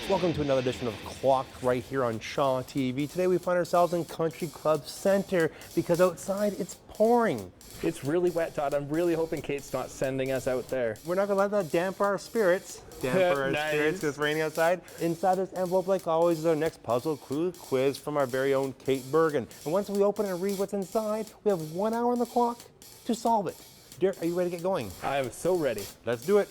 Welcome to another edition of Clock right here on Shaw TV. Today we find ourselves in Country Club Center because outside it's pouring. It's really wet, Todd. I'm really hoping Kait's not sending us out there. We're not gonna let that damp our spirits. Damper our Nice. spirits because it's raining outside. Inside this envelope, like always, is our next puzzle clue quiz from our very own Kait Bergen. And once we open and read what's inside, we have 1 hour on the clock to solve it. Derek, are you ready to get going? I am so ready. Let's do it.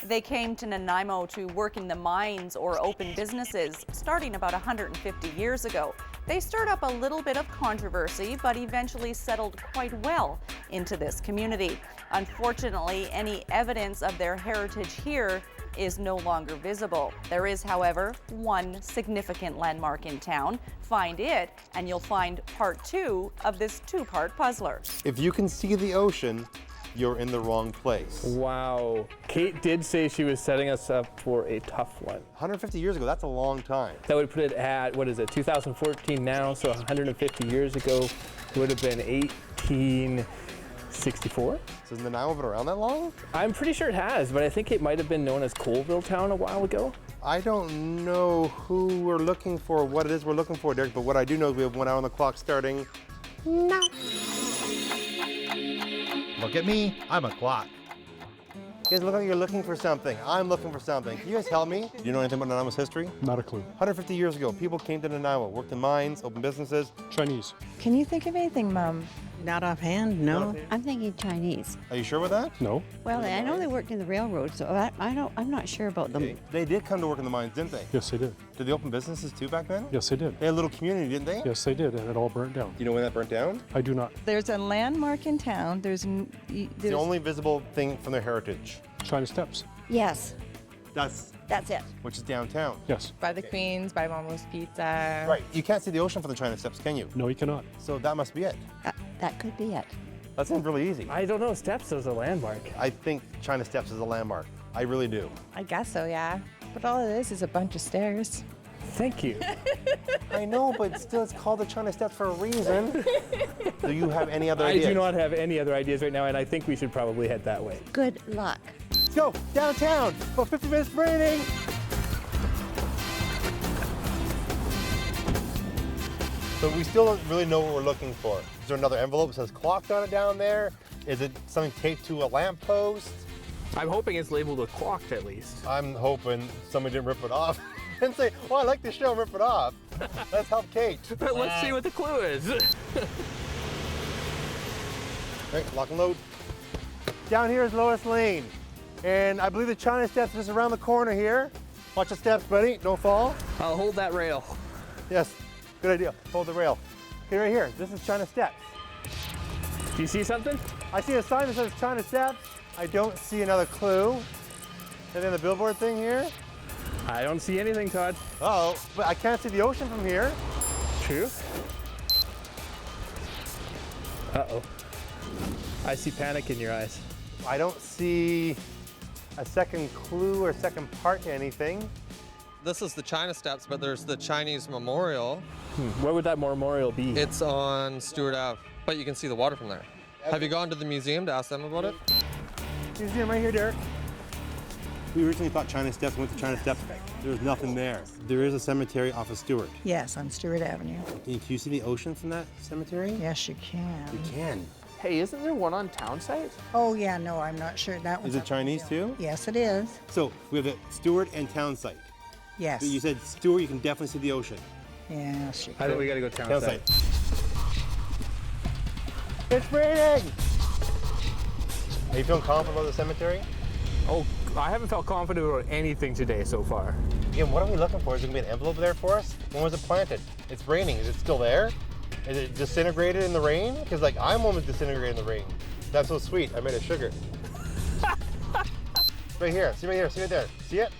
They came to Nanaimo to work in the mines or open businesses starting about 150 years ago. They stirred up a little bit of controversy, but eventually settled quite well into this community. Unfortunately, any evidence of their heritage here is no longer visible. There is, however, one significant landmark in town. Find it, and you'll find part 2 of this 2-part puzzler. If you can see the ocean, you're in the wrong place. Wow. Kait did say she was setting us up for a tough one. 150 years ago, that's a long time. That would put it at, 2014 now, so 150 years ago would have been 1864. So has Nanaimo been around that long? I'm pretty sure it has, but I think it might have been known as Colville Town a while ago. I don't know who we're looking for, what it is we're looking for, Derek, but what I do know is we have 1 hour on the clock starting now. Look at me, I'm a clock. You guys look like you're looking for something. I'm looking for something. Can you guys help me? Do you know anything about Nanaimo's history? Not a clue. 150 years ago, people came to Nanaimo, worked in mines, opened businesses. Chinese. Can you think of anything, Mom? Not offhand, no. I'm thinking Chinese. Are you sure with that? No. Well, I know they worked in the railroad, so I'm not sure about them. Okay. They did come to work in the mines, didn't they? Yes, they did. Did they open businesses too back then? Yes, they did. They had a little community, didn't they? Yes, they did, and it all burnt down. Do you know when that burnt down? I do not. There's a landmark in town. It's the only visible thing from their heritage. China Steps. Yes, That's it. which is downtown. Yes. by the Queens, by Momo's Pizza. Right. You can't see the ocean from the China Steps, can you? No, you cannot. So that must be it. That could be it. That seems really easy. I don't know, Steps is a landmark. I think China Steps is a landmark. I really do. I guess so, yeah. But all it is a bunch of stairs. Thank you. I know, but still it's called the China Steps for a reason. Do you have any other ideas? I do not have any other ideas right now, and I think we should probably head that way. Good luck. Let's go downtown for 50 minutes raining. So we still don't really know what we're looking for. Is there another envelope that says clock on it down there? Is it something taped to a lamppost? I'm hoping it's labeled a clock at least. I'm hoping somebody didn't rip it off and say, oh, I like this show, rip it off. Let's help Kait. But let's see what the clue is. Right, lock and load. Down here is Lois Lane. And I believe the China Steps is around the corner here. Watch the steps, buddy, don't fall. I'll hold that rail. Yes, good idea, hold the rail. Okay, right here, this is China Steps. Do you see something? I see a sign that says China Steps. I don't see another clue. And then the billboard thing here. I don't see anything, Todd. Uh-oh, but I can't see the ocean from here. True. Uh-oh. I see panic in your eyes. I don't see a second clue or second part to anything. This is the China Steps, but there's the Chinese Memorial. Where would that memorial be? It's on Stewart Ave, but you can see the water from there. Have you gone to the museum to ask them about it? Museum right here, Derek. We originally thought China Steps, went to China Steps. There's nothing there. There is a cemetery off of Stewart. Yes, on Stewart Avenue. Can you see the ocean from that cemetery? Yes, you can. You can. Hey, isn't there one on TOWNSITE? Oh, yeah, no, I'm not sure. That Is one's it up Chinese there. too? Yes, it is. So we have the Stewart and TOWNSITE. Yes. But you said Stewart, you can definitely see the ocean. Yes, you I can. think we gotta go TOWNSITE. It's raining! Are you feeling confident about the cemetery? Oh, I haven't felt confident about anything today so far. Again, what are we looking for? Is there gonna be an envelope there for us? When was it planted? It's raining. Is it still there? Is it disintegrated in the rain? Because like I'm almost disintegrated in the rain. That's so sweet. I made of sugar. Right here. See right here. See right there. See it?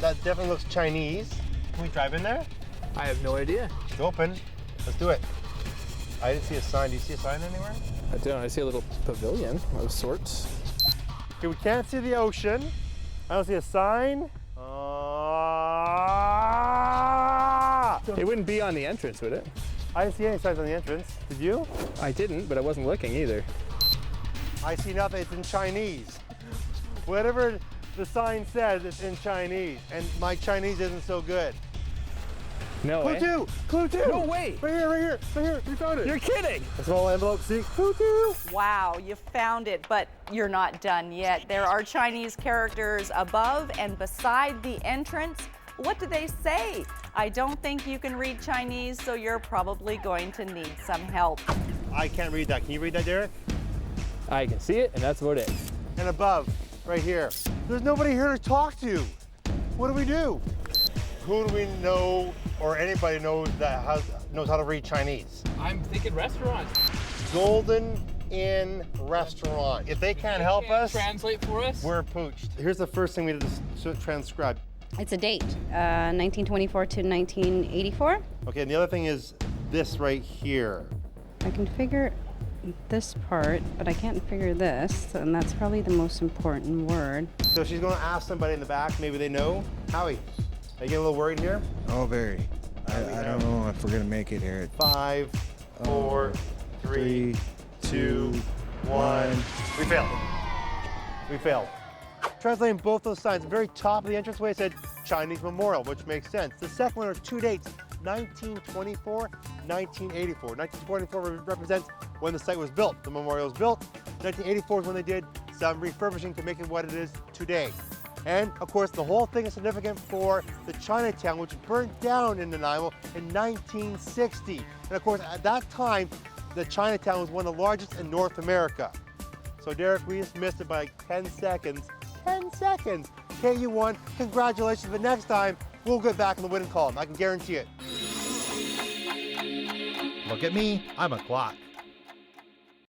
That definitely looks Chinese. Can we drive in there? I have no idea. It's open. Let's do it. I didn't see a sign. Do you see a sign anywhere? I don't. I see a little pavilion of sorts. Okay, we can't see the ocean. I don't see a sign. It wouldn't be on the entrance, would it? I didn't see any signs on the entrance. Did you? I didn't, but I wasn't looking either. I see nothing. It's in Chinese. Whatever The sign says it's in Chinese, and my Chinese isn't so good. No Clue way. two! Clue two! No way. Right here, right here, right here. We found it. You're kidding. A small envelope, see? Clue two! Wow, you found it, but you're not done yet. There are Chinese characters above and beside the entrance. What do they say? I don't think you can read Chinese, so you're probably going to need some help. I can't read that. Can you read that, Derek? I can see it, and that's about it. And above, right here. There's nobody here to talk to. What do we do? Who do we know, or anybody knows that knows how to read Chinese? I'm thinking restaurants. Golden Inn Restaurant. If they can't help us, Translate for us. we're pooched. Here's the first thing we did to transcribe. It's a date, 1924 to 1984. Okay, and the other thing is this right here. I can figure this part, but I can't figure this, and that's probably the most important word. So she's going to ask somebody in the back, maybe they know. Howie, are you getting a little worried here? Oh, very. I don't know if we're gonna make it here. 5, 4, 3, 2, 1. We failed. We failed. Translating both those signs, the very top of the entranceway it said Chinese Memorial, which makes sense. The second one are two dates, 1924, 1984. 1924 represents when the site was built. The memorial was built. 1984 is when they did some refurbishing to make it what it is today. And of course, the whole thing is significant for the Chinatown, which burnt down in Nanaimo in 1960. And of course, at that time, the Chinatown was one of the largest in North America. So Derek, we just missed it by like 10 seconds. 10 seconds. KU won. Congratulations. But next time, we'll get back in the winning column. I can guarantee it. Look at me, I'm a clock.